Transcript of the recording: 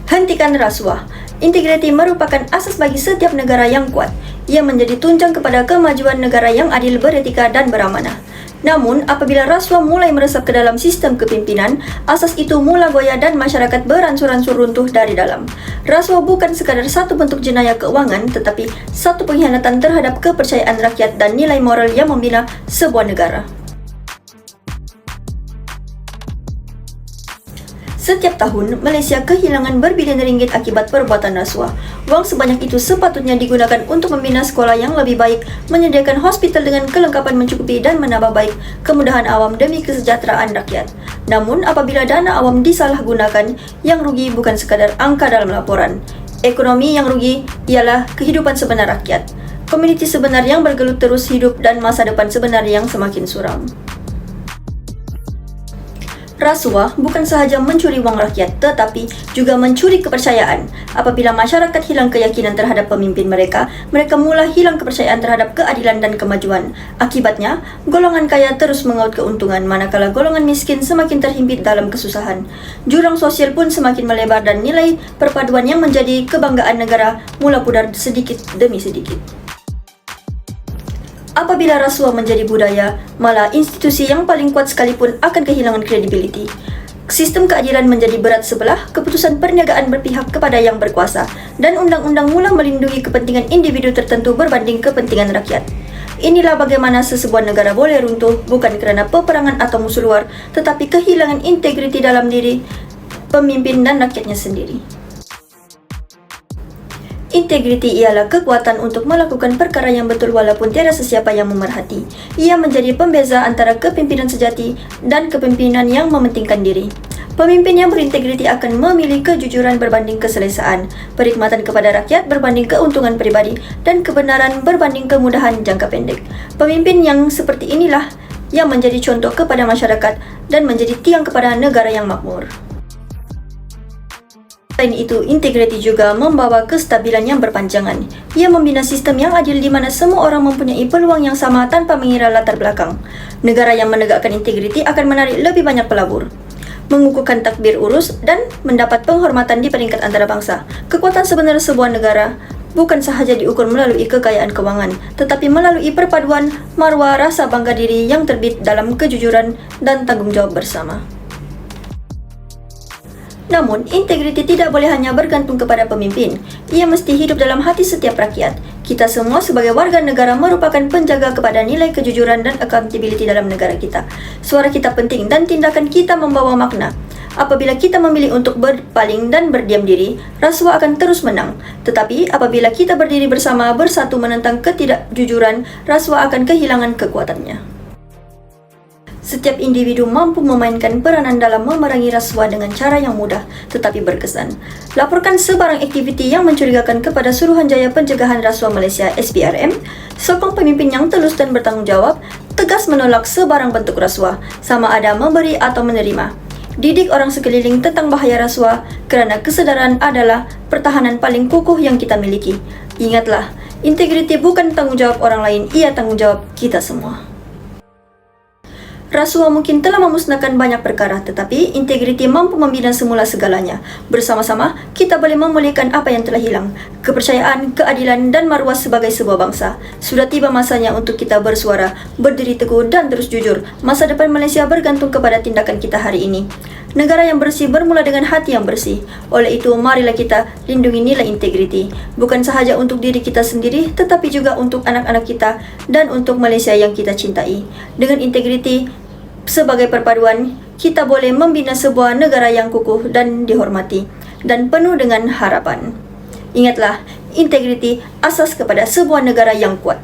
Hentikan rasuah. Integriti merupakan asas bagi setiap negara yang kuat. Ia menjadi tunjang kepada kemajuan negara yang adil, beretika dan beramanah. Namun, apabila rasuah mulai meresap ke dalam sistem kepimpinan, asas itu mula goyah dan masyarakat beransur-ansur runtuh dari dalam. Rasuah bukan sekadar satu bentuk jenayah keuangan, tetapi satu pengkhianatan terhadap kepercayaan rakyat dan nilai moral yang membina sebuah negara. Setiap tahun, Malaysia kehilangan berbilion ringgit akibat perbuatan rasuah. Wang sebanyak itu sepatutnya digunakan untuk membina sekolah yang lebih baik, menyediakan hospital dengan kelengkapan mencukupi dan menambah baik kemudahan awam demi kesejahteraan rakyat. Namun, apabila dana awam disalahgunakan, yang rugi bukan sekadar angka dalam laporan. Ekonomi yang rugi ialah kehidupan sebenar rakyat. Komuniti sebenar yang bergelut terus hidup dan masa depan sebenar yang semakin suram. Rasuah bukan sahaja mencuri wang rakyat, tetapi juga mencuri kepercayaan. Apabila masyarakat hilang keyakinan terhadap pemimpin mereka, mereka mula hilang kepercayaan terhadap keadilan dan kemajuan. Akibatnya, golongan kaya terus mengaut keuntungan, manakala golongan miskin semakin terhimpit dalam kesusahan. Jurang sosial pun semakin melebar dan nilai perpaduan yang menjadi kebanggaan negara mula pudar sedikit demi sedikit. Apabila rasuah menjadi budaya, malah institusi yang paling kuat sekalipun akan kehilangan kredibiliti. Sistem keadilan menjadi berat sebelah, keputusan perniagaan berpihak kepada yang berkuasa, dan undang-undang mula melindungi kepentingan individu tertentu berbanding kepentingan rakyat. Inilah bagaimana sesebuah negara boleh runtuh bukan kerana peperangan atau musuh luar, tetapi kehilangan integriti dalam diri pemimpin dan rakyatnya sendiri. Integriti ialah kekuatan untuk melakukan perkara yang betul walaupun tiada sesiapa yang memerhati. Ia menjadi pembeza antara kepimpinan sejati dan kepimpinan yang mementingkan diri. Pemimpin yang berintegriti akan memilih kejujuran berbanding keselesaan, perkhidmatan kepada rakyat berbanding keuntungan pribadi, dan kebenaran berbanding kemudahan jangka pendek. Pemimpin yang seperti inilah yang menjadi contoh kepada masyarakat dan menjadi tiang kepada negara yang makmur. Selain itu, integriti juga membawa kestabilan yang berpanjangan. Ia membina sistem yang adil di mana semua orang mempunyai peluang yang sama tanpa mengira latar belakang. Negara yang menegakkan integriti akan menarik lebih banyak pelabur, mengukuhkan takbir urus dan mendapat penghormatan di peringkat antarabangsa. Kekuatan sebenar sebuah negara bukan sahaja diukur melalui kekayaan kewangan, tetapi melalui perpaduan marwah rasa bangga diri yang terbit dalam kejujuran dan tanggung jawab bersama. Namun, integriti tidak boleh hanya bergantung kepada pemimpin. Ia mesti hidup dalam hati setiap rakyat. Kita semua sebagai warga negara merupakan penjaga kepada nilai kejujuran dan accountability dalam negara kita. Suara kita penting dan tindakan kita membawa makna. Apabila kita memilih untuk berpaling dan berdiam diri, rasuah akan terus menang. Tetapi apabila kita berdiri bersama bersatu menentang ketidakjujuran, rasuah akan kehilangan kekuatannya. Setiap individu mampu memainkan peranan dalam memerangi rasuah dengan cara yang mudah tetapi berkesan. Laporkan sebarang aktiviti yang mencurigakan kepada Suruhanjaya Pencegahan Rasuah Malaysia (SPRM). Sokong pemimpin yang telus dan bertanggung jawab. Tegas menolak sebarang bentuk rasuah, sama ada memberi atau menerima. Didik orang sekeliling tentang bahaya rasuah kerana kesedaran adalah pertahanan paling kukuh yang kita miliki. Ingatlah, integriti bukan tanggung jawab orang lain, ia tanggung jawab kita semua. Rasuah mungkin telah memusnahkan banyak perkara, tetapi integriti mampu membina semula segalanya. Bersama-sama, kita boleh memulihkan apa yang telah hilang, kepercayaan, keadilan dan maruah sebagai sebuah bangsa. Sudah tiba masanya untuk kita bersuara, berdiri teguh dan terus jujur. Masa depan Malaysia bergantung kepada tindakan kita hari ini. Negara yang bersih bermula dengan hati yang bersih. Oleh itu, marilah kita lindungi nilai integriti. Bukan sahaja untuk diri kita sendiri, tetapi juga untuk anak-anak kita dan untuk Malaysia yang kita cintai. Dengan integriti sebagai perpaduan, kita boleh membina sebuah negara yang kukuh dan dihormati, dan penuh dengan harapan. Ingatlah, integriti asas kepada sebuah negara yang kuat.